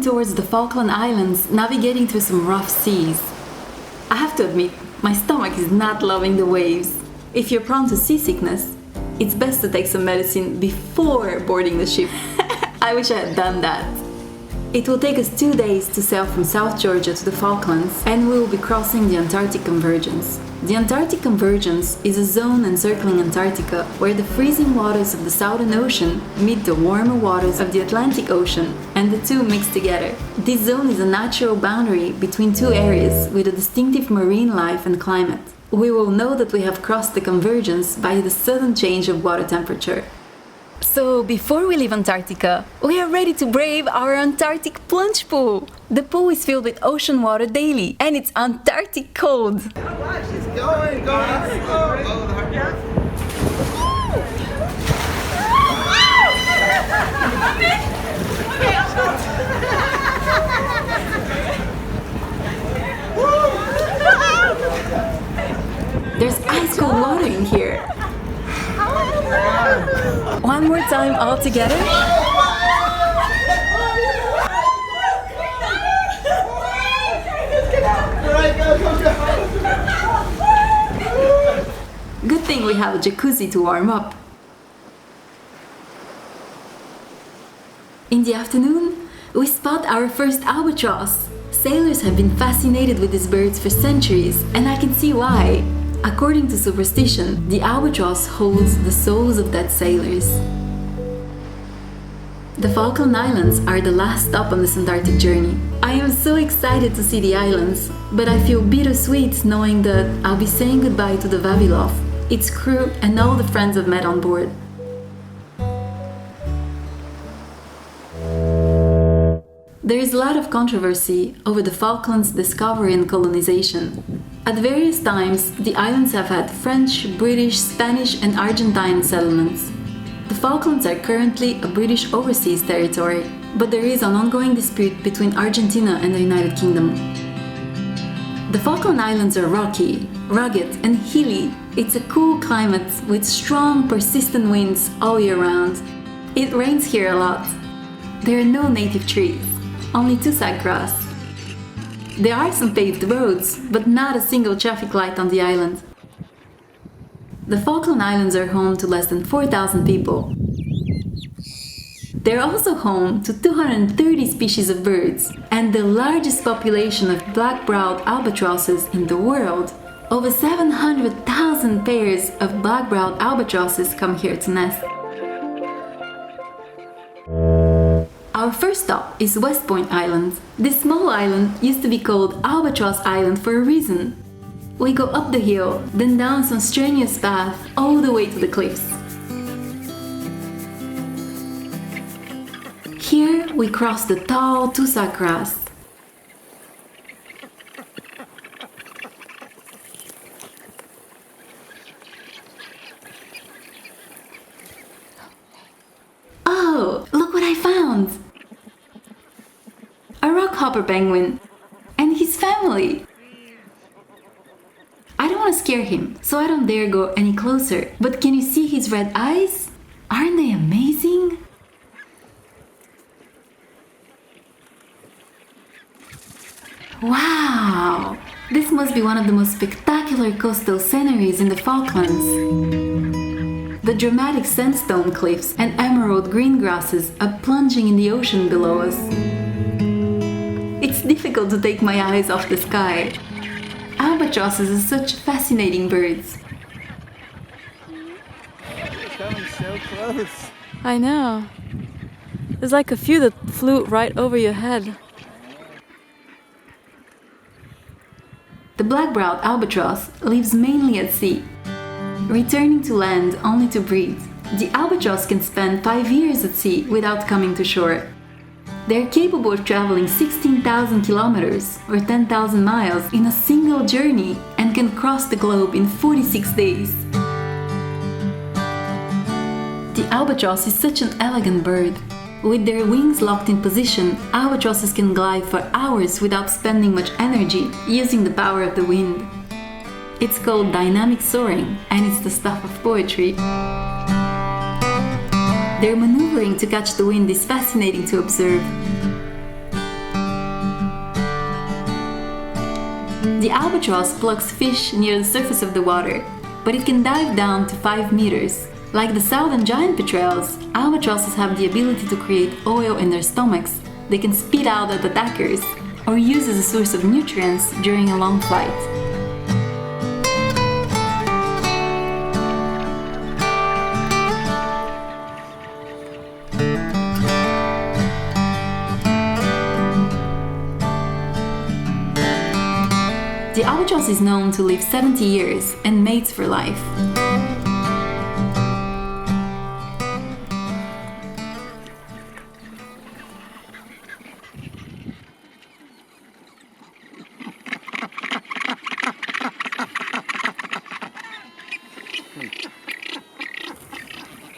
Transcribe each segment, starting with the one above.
towards the Falkland Islands, navigating through some rough seas. I have to admit, my stomach is not loving the waves. If you're prone to seasickness, it's best to take some medicine before boarding the ship. I wish I had done that. It will take us 2 days to sail from South Georgia to the Falklands, and we will be crossing the Antarctic Convergence. The Antarctic Convergence is a zone encircling Antarctica where the freezing waters of the Southern Ocean meet the warmer waters of the Atlantic Ocean, and the two mix together. This zone is a natural boundary between two areas with a distinctive marine life and climate. We will know that we have crossed the convergence by the sudden change of water temperature. So, before we leave Antarctica, we are ready to brave our Antarctic plunge pool! The pool is filled with ocean water daily, and it's Antarctic cold! She's going. There's ice cold water in here! One more time all together. Good thing we have a jacuzzi to warm up. In the afternoon, we spot our first albatross. Sailors have been fascinated with these birds for centuries, and I can see why. According to superstition, the albatross holds the souls of dead sailors. The Falkland Islands are the last stop on this Antarctic journey. I am so excited to see the islands, but I feel bittersweet knowing that I'll be saying goodbye to the Vavilov, its crew and all the friends I've met on board. There is a lot of controversy over the Falklands' discovery and colonization. At various times, the islands have had French, British, Spanish and Argentine settlements. The Falklands are currently a British overseas territory, but there is an ongoing dispute between Argentina and the United Kingdom. The Falkland Islands are rocky, rugged and hilly. It's a cool climate with strong, persistent winds all year round. It rains here a lot. There are no native trees, only tussock grass. There are some paved roads, but not a single traffic light on the island. The Falkland Islands are home to less than 4,000 people. They're also home to 230 species of birds and the largest population of black-browed albatrosses in the world. Over 700,000 pairs of black-browed albatrosses come here to nest. Our first stop is West Point Island. This small island used to be called Albatross Island for a reason. We go up the hill, then down some strenuous path all the way to the cliffs. Here we cross the tall tussock grass. Oh, look what I found! A rockhopper penguin and his family. I don't want to scare him, so I don't dare go any closer. But can you see his red eyes? Aren't they amazing? Wow! This must be one of the most spectacular coastal sceneries in the Falklands. The dramatic sandstone cliffs and emerald green grasses are plunging in the ocean below us. It's difficult to take my eyes off the sky. Albatrosses are such fascinating birds. They're coming so close. I know. There's like a few that flew right over your head. The black-browed albatross lives mainly at sea, returning to land only to breed. The albatross can spend 5 years at sea without coming to shore. They are capable of traveling 16,000 kilometers or 10,000 miles in a single journey and can cross the globe in 46 days. The albatross is such an elegant bird. With their wings locked in position, albatrosses can glide for hours without spending much energy, using the power of the wind. It's called dynamic soaring, and it's the stuff of poetry. Their maneuvering to catch the wind is fascinating to observe. The albatross plucks fish near the surface of the water, but it can dive down to 5 meters. Like the southern giant petrels, albatrosses have the ability to create oil in their stomachs. They can spit out at attackers or use as a source of nutrients during a long flight. The albatross is known to live 70 years and mates for life.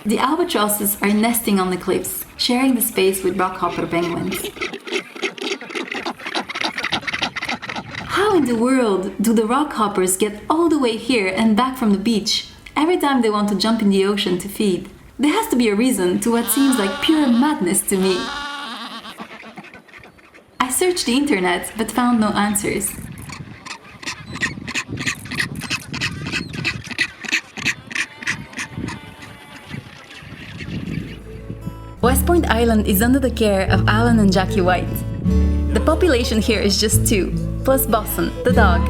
The albatrosses are nesting on the cliffs, sharing the space with rockhopper penguins. How in the world do the rockhoppers get all the way here and back from the beach every time they want to jump in the ocean to feed? There has to be a reason to what seems like pure madness to me. I searched the internet but found no answers. West Point Island is under the care of Alan and Jackie White. The population here is just 2, plus Boston, the dog.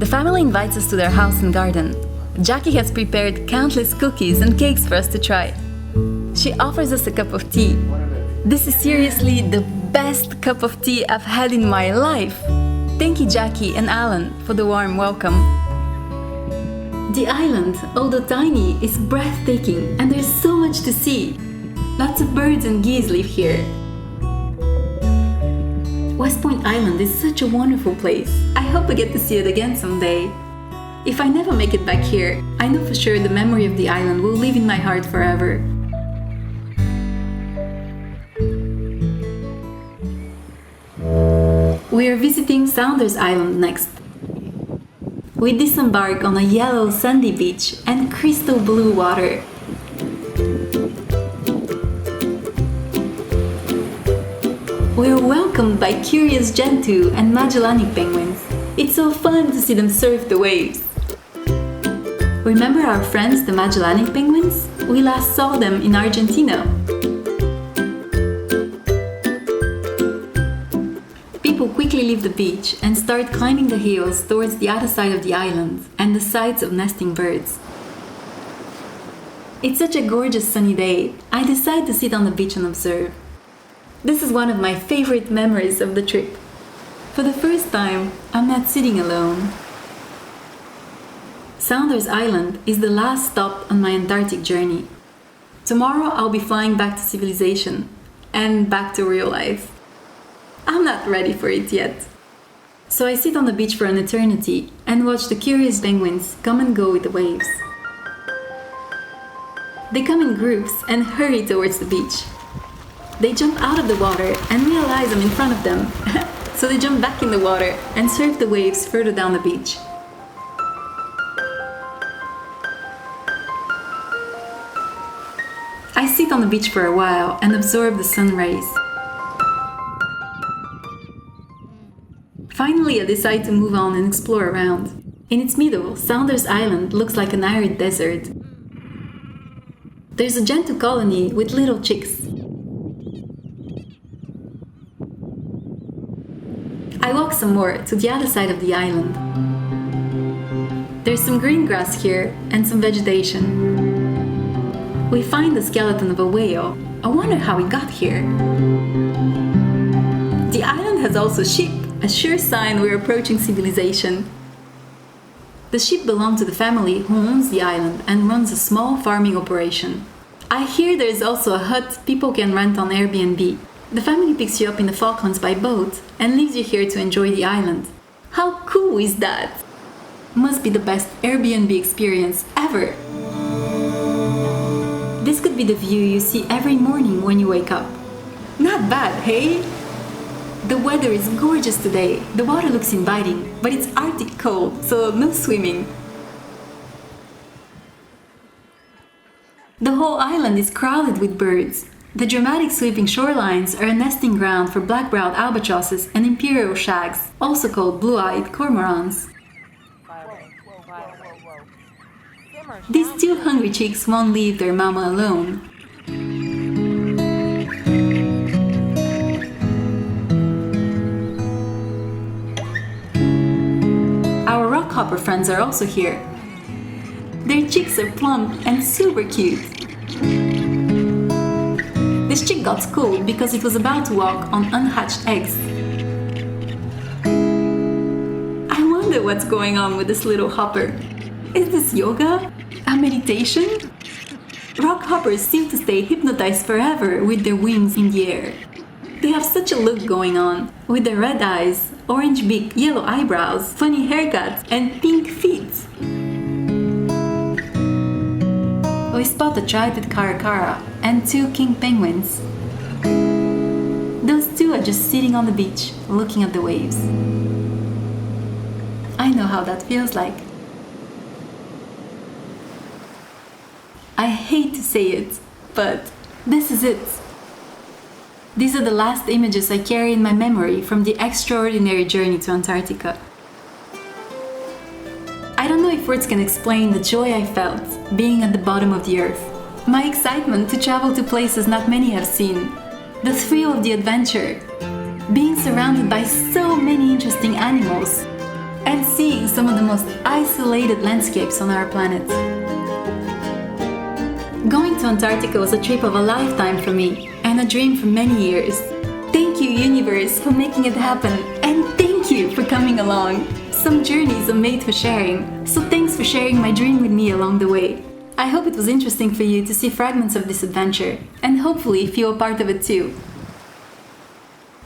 The family invites us to their house and garden. Jackie has prepared countless cookies and cakes for us to try. She offers us a cup of tea. This is seriously the best cup of tea I've had in my life. Thank you, Jackie and Alan, for the warm welcome. The island, although tiny, is breathtaking and there's so much to see. Lots of birds and geese live here. West Point Island is such a wonderful place. I hope I get to see it again someday. If I never make it back here, I know for sure the memory of the island will live in my heart forever. We are visiting Saunders Island next. We disembark on a yellow sandy beach and crystal blue water. We are welcomed by curious Gentoo and Magellanic penguins. It's so fun to see them surf the waves. Remember our friends, the Magellanic penguins? We last saw them in Argentina. People quickly leave the beach and start climbing the hills towards the other side of the island and the sites of nesting birds. It's such a gorgeous sunny day, I decide to sit on the beach and observe. This is one of my favorite memories of the trip. For the first time, I'm not sitting alone. Saunders Island is the last stop on my Antarctic journey. Tomorrow I'll be flying back to civilization and back to real life. I'm not ready for it yet. So I sit on the beach for an eternity and watch the curious penguins come and go with the waves. They come in groups and hurry towards the beach. They jump out of the water and realize I'm in front of them. So they jump back in the water and surf the waves further down the beach. I sit on the beach for a while and absorb the sun rays. Finally, I decide to move on and explore around. In its middle, Saunders Island looks like an arid desert. There's a Gentoo colony with little chicks. I walk some more to the other side of the island. There's some green grass here and some vegetation. We find the skeleton of a whale. I wonder how it got here. The island has also sheep, a sure sign we're approaching civilization. The sheep belong to the family who owns the island and runs a small farming operation. I hear there is also a hut people can rent on Airbnb. The family picks you up in the Falklands by boat and leaves you here to enjoy the island. How cool is that? Must be the best Airbnb experience ever. This could be the view you see every morning when you wake up. Not bad, hey? The weather is gorgeous today. The water looks inviting, but it's Arctic cold, so no swimming. The whole island is crowded with birds. The dramatic sweeping shorelines are a nesting ground for black-browed albatrosses and imperial shags, also called blue-eyed cormorants. These two hungry chicks won't leave their mama alone. Our rockhopper friends are also here. Their chicks are plump and super cute. This chick got schooled because it was about to walk on unhatched eggs. I wonder what's going on with this little hopper. Is this yoga? A meditation? Rockhoppers seem to stay hypnotized forever with their wings in the air. They have such a look going on, with their red eyes, orange beak, yellow eyebrows, funny haircuts, and pink feet. We spot a trident caracara and two king penguins. Those two are just sitting on the beach, looking at the waves. I know how that feels like. I hate to say it, but this is it. These are the last images I carry in my memory from the extraordinary journey to Antarctica. I don't know if words can explain the joy I felt being at the bottom of the earth, my excitement to travel to places not many have seen, the thrill of the adventure, being surrounded by so many interesting animals, and seeing some of the most isolated landscapes on our planet. Going to Antarctica was a trip of a lifetime for me, and a dream for many years. Thank you, universe, for making it happen, and thank you for coming along. Some journeys are made for sharing, so thanks for sharing my dream with me along the way. I hope it was interesting for you to see fragments of this adventure, and hopefully feel a part of it too.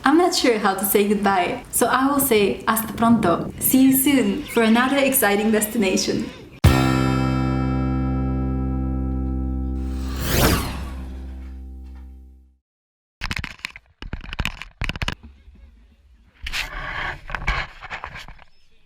I'm not sure how to say goodbye, so I will say hasta pronto, see you soon for another exciting destination.